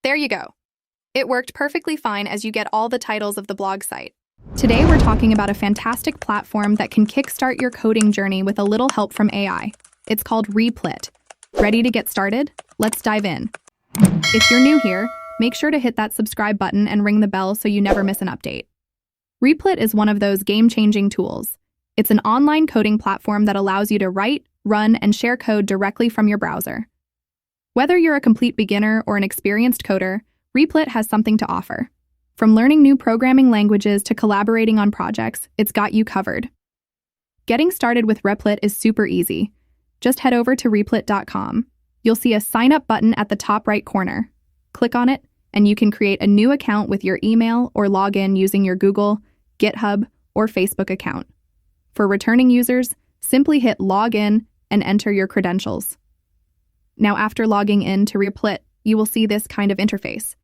There you go. It worked perfectly fine as you get all the titles of the blog site. Today we're talking about a fantastic platform that can kickstart your coding journey with a little help from AI. It's called Replit. Ready to get started? Let's dive in. If you're new here, make sure to hit that subscribe button and ring the bell so you never miss an update. Replit is one of those game-changing tools. It's an online coding platform that allows you to write, run, and share code directly from your browser. Whether you're a complete beginner or an experienced coder, Replit has something to offer. From learning new programming languages to collaborating on projects, it's got you covered. Getting started with Replit is super easy. Just head over to replit.com. You'll see a sign up button at the top right corner. Click on it, and you can create a new account with your email or log in using your Google, GitHub, or Facebook account. For returning users, simply hit login and enter your credentials. Now, after logging in to Replit, you will see this kind of interface.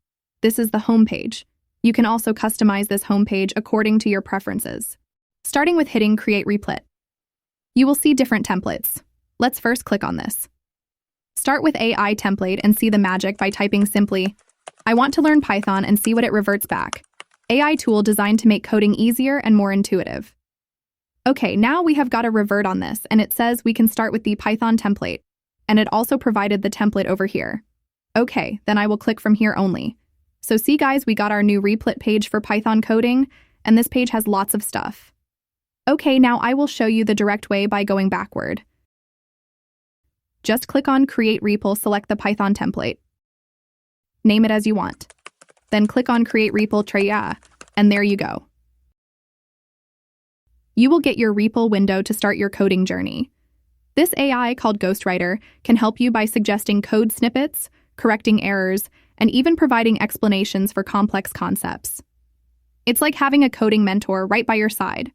This is the home page. You can also customize this home page according to your preferences. Starting with hitting Create Replit, you will see different templates. Let's first click on this. Start with AI template and see the magic by typing simply, "I want to learn Python," and see what it reverts back. AI tool designed to make coding easier and more intuitive. Okay, now we have got a revert on this, and it says we can start with the Python template, and it also provided the template over here. Okay, then I will click from here only. So see guys, we got our new Replit page for Python coding, and this page has lots of stuff. Okay, now I will show you the direct way by going backward. Just click on Create REPL, select the Python template. Name it as you want. Then click on Create REPL Traya, and there you go. You will get your REPL window to start your coding journey. This AI, called Ghostwriter, can help you by suggesting code snippets, correcting errors, and even providing explanations for complex concepts. It's like having a coding mentor right by your side.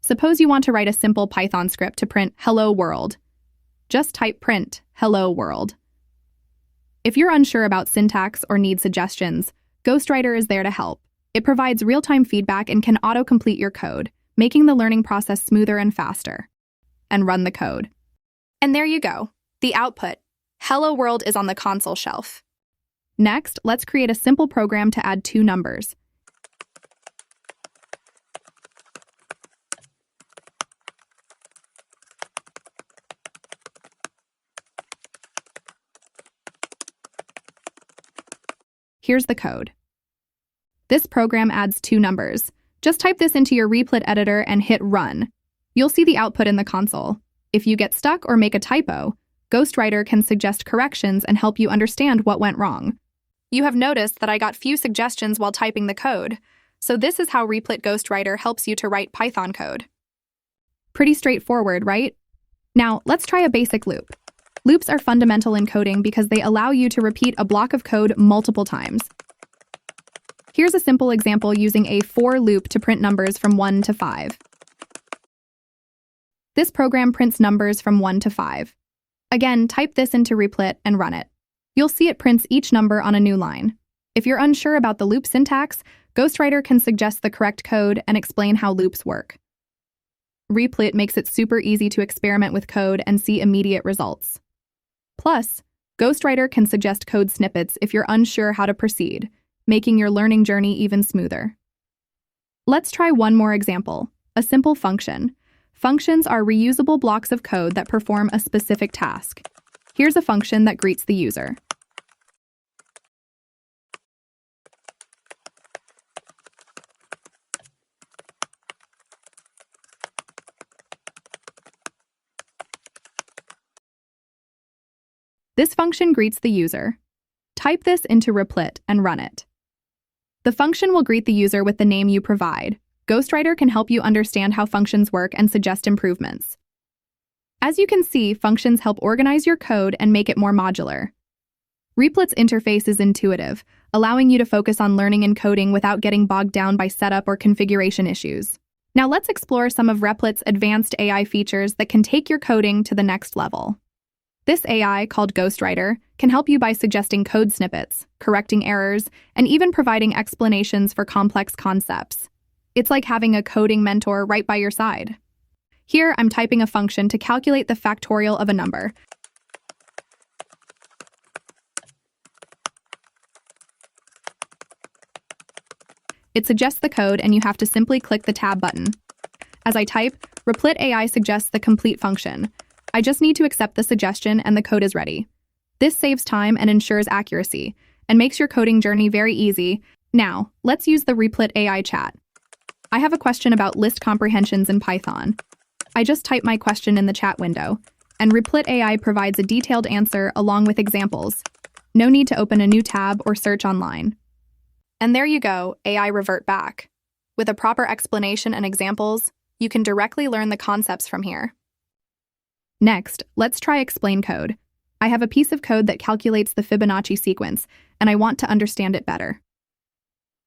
Suppose you want to write a simple Python script to print "Hello World." Just type print "Hello World." If you're unsure about syntax or need suggestions, Ghostwriter is there to help. It provides real-time feedback and can auto-complete your code, making the learning process smoother and faster. And run the code. And there you go. The output, "Hello World," is on the console shelf. Next, let's create a simple program to add two numbers. Here's the code. This program adds two numbers. Just type this into your Replit editor and hit Run. You'll see the output in the console. If you get stuck or make a typo, Ghostwriter can suggest corrections and help you understand what went wrong. You have noticed that I got few suggestions while typing the code, so this is how Replit Ghostwriter helps you to write Python code. Pretty straightforward, right? Now, let's try a basic loop. Loops are fundamental in coding because they allow you to repeat a block of code multiple times. Here's a simple example using a for loop to print numbers from 1 to 5. This program prints numbers from 1 to 5. Again, type this into Replit and run it. You'll see it prints each number on a new line. If you're unsure about the loop syntax, Ghostwriter can suggest the correct code and explain how loops work. Replit makes it super easy to experiment with code and see immediate results. Plus, Ghostwriter can suggest code snippets if you're unsure how to proceed, making your learning journey even smoother. Let's try one more example, a simple function. Functions are reusable blocks of code that perform a specific task. Here's a function that greets the user. This function greets the user. Type this into Replit and run it. The function will greet the user with the name you provide. Ghostwriter can help you understand how functions work and suggest improvements. As you can see, functions help organize your code and make it more modular. Replit's interface is intuitive, allowing you to focus on learning and coding without getting bogged down by setup or configuration issues. Now let's explore some of Replit's advanced AI features that can take your coding to the next level. This AI, called Ghostwriter, can help you by suggesting code snippets, correcting errors, and even providing explanations for complex concepts. It's like having a coding mentor right by your side. Here, I'm typing a function to calculate the factorial of a number. It suggests the code and you have to simply click the tab button. As I type, Replit AI suggests the complete function. I just need to accept the suggestion and the code is ready. This saves time and ensures accuracy, and makes your coding journey very easy. Now, let's use the Replit AI chat. I have a question about list comprehensions in Python. I just type my question in the chat window, and Replit AI provides a detailed answer along with examples. No need to open a new tab or search online. And there you go, AI revert back. With a proper explanation and examples, you can directly learn the concepts from here. Next, let's try explain code. I have a piece of code that calculates the Fibonacci sequence, and I want to understand it better.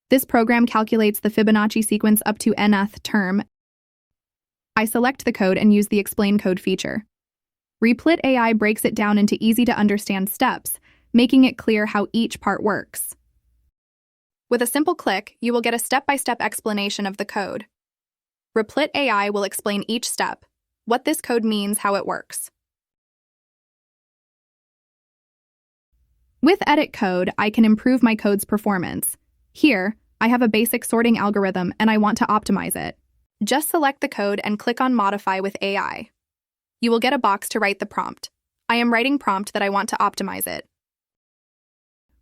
This program calculates the Fibonacci sequence up to nth term. I select the code and use the explain code feature. Replit AI breaks it down into easy-to-understand steps, making it clear how each part works. With a simple click, you will get a step-by-step explanation of the code. Replit AI will explain each step, what this code means, how it works. With edit code, I can improve my code's performance. Here, I have a basic sorting algorithm and I want to optimize it. Just select the code and click on Modify with AI. You will get a box to write the prompt. I am writing prompt that I want to optimize it.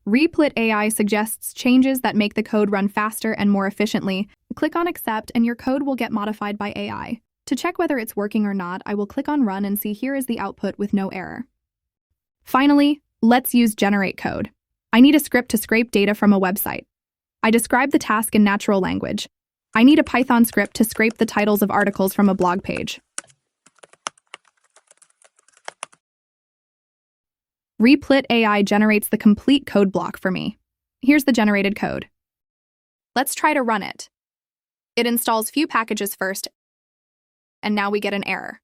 Replit AI suggests changes that make the code run faster and more efficiently. Click on Accept and your code will get modified by AI. To check whether it's working or not, I will click on Run and see here is the output with no error. Finally, let's use Generate Code. I need a script to scrape data from a website. I describe the task in natural language. I need a Python script to scrape the titles of articles from a blog page. Replit AI generates the complete code block for me. Here's the generated code. Let's try to run it. It installs few packages first, and now we get an error.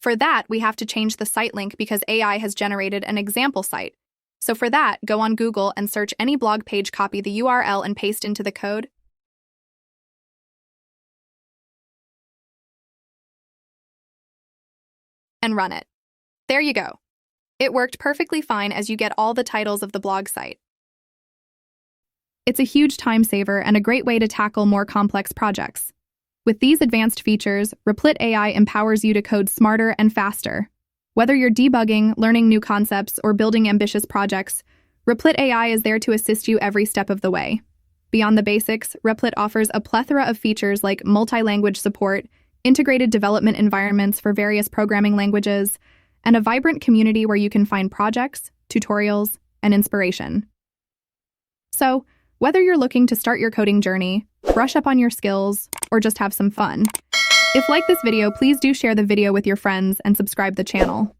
For that, we have to change the site link because AI has generated an example site. So for that, go on Google and search any blog page, copy the URL and paste into the code. And run it. There you go. It worked perfectly fine as you get all the titles of the blog site. It's a huge time saver and a great way to tackle more complex projects. With these advanced features, Replit AI empowers you to code smarter and faster. Whether you're debugging, learning new concepts, or building ambitious projects, Replit AI is there to assist you every step of the way. Beyond the basics, Replit offers a plethora of features like multi-language support, integrated development environments for various programming languages, and a vibrant community where you can find projects, tutorials, and inspiration. So, whether you're looking to start your coding journey, brush up on your skills, or just have some fun, if like this video, please do share the video with your friends and subscribe the channel.